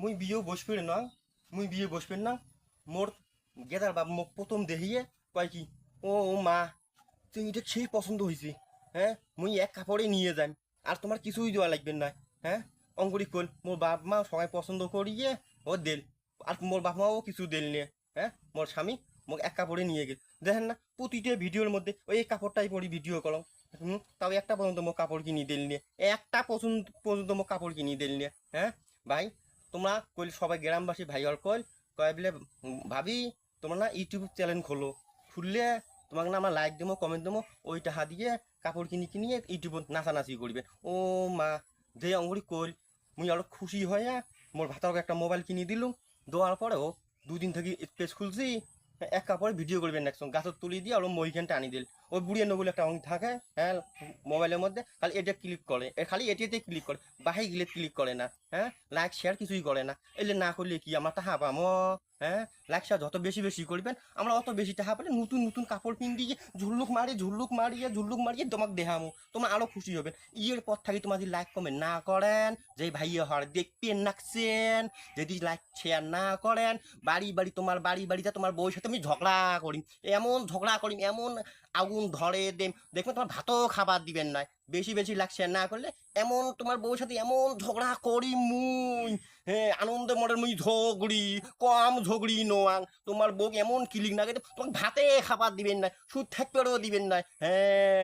মুই বিয়ে বসবে না, মুই বিয়ে বসবে না। মোর গেদার বাপ মোক প্রথম দেখিয়ে কয় কি, ও মা, তুই এটা সেই পছন্দ হয়েছে। হ্যাঁ, মুই এক কাপড়ে নিয়ে যাই, আর তোমার কিছুই দেওয়া লাগবে না। হ্যাঁ, অঙ্কুরি কল মোর বাপ মা সবাই পছন্দ করিয়ে ও দেল, আর মোর বাপ মাও কিছু দেল নিয়ে। হ্যাঁ, মোর স্বামী মোক এক কাপড়ে নিয়ে গেল। দেখেন না, প্রতিটা ভিডিওর মধ্যে ওই কাপড়টাই পরি ভিডিও করো। তাও একটা পর্যন্ত মোক কাপড় কিনি দিল নিয়ে, একটা পর্যন্ত মোক কাপড় কিনি দিল নিয়ে। হ্যাঁ ভাই, তোমরা কইল সবাই গ্রামবাসী ভাই আর কইল কয় বলে, ভাবি তোমরা না ইউটিউব চ্যানেল খোলো, খুললে তোমাকে না আমরা লাইক দেবো কমেন্ট দেবো, ওই টাকা দিয়ে কাপড় কিনিয়ে ইউটিউবত নাচানাচি করবে। ও মা, যে অঙ্গুরি কইল মুই আরো খুশি হয়ে মোর ভাতারকে একটা মোবাইল কিনে দিলুম। দেওয়ার পরেও দুদিন থেকে পেজ খুলছি, এক কাপড়ে ভিডিও করবেন একসঙ্গে গাছের তুলি দিয়ে আর মইখানটা আনি দিল। ওই বুড়িয়ে নগুলো একটা অঙ্ক থাকে, হ্যাঁ, মোবাইলের মধ্যে খালি এটা ক্লিক করে, খালি এটিতে ক্লিক করে, বাহি গিলে ক্লিক করে না। হ্যাঁ, লাইক শেয়ার কিছুই করে না। এলে না করলে কি আমরা টাকা পামো? হ্যাঁ, লাইক শেয়ার যত বেশি বেশি করবেন আমরা অত বেশি টাকা পেলে নতুন নতুন কাপড় কিন দিয়ে ঝুল্লুক মারিয়ে তোমাকে দেখামো, তোমরা আরো খুশি হবেন। ইয়ের পর থাকি তোমার যদি লাইক কমেন্ট না করেন, যে ভাইয়া হর দেখবেন নাকছেন, যদি লাইক শেয়ার না করেন, তোমার বাড়িতে তোমার বউর সাথে আমি ঝগড়া করি, এমন আগুন ধরে দেন, দেখবেন তোমার ভাতও খাবার দিবেন না। বেশি বেশি লাইক শেয়ার না করলে এমন তোমার বউর সাথে এমন ঝগড়া করি মুই। হ্যাঁ, আনন্দ মনের মুই ঝগড়ি, কম ঝগড়ি নোয়াং, তোমার বউ এমন কিলিক না তোমাকে ভাতে খাবার দিবেন না, সুদ থাকতেও দিবেন না। হ্যাঁ।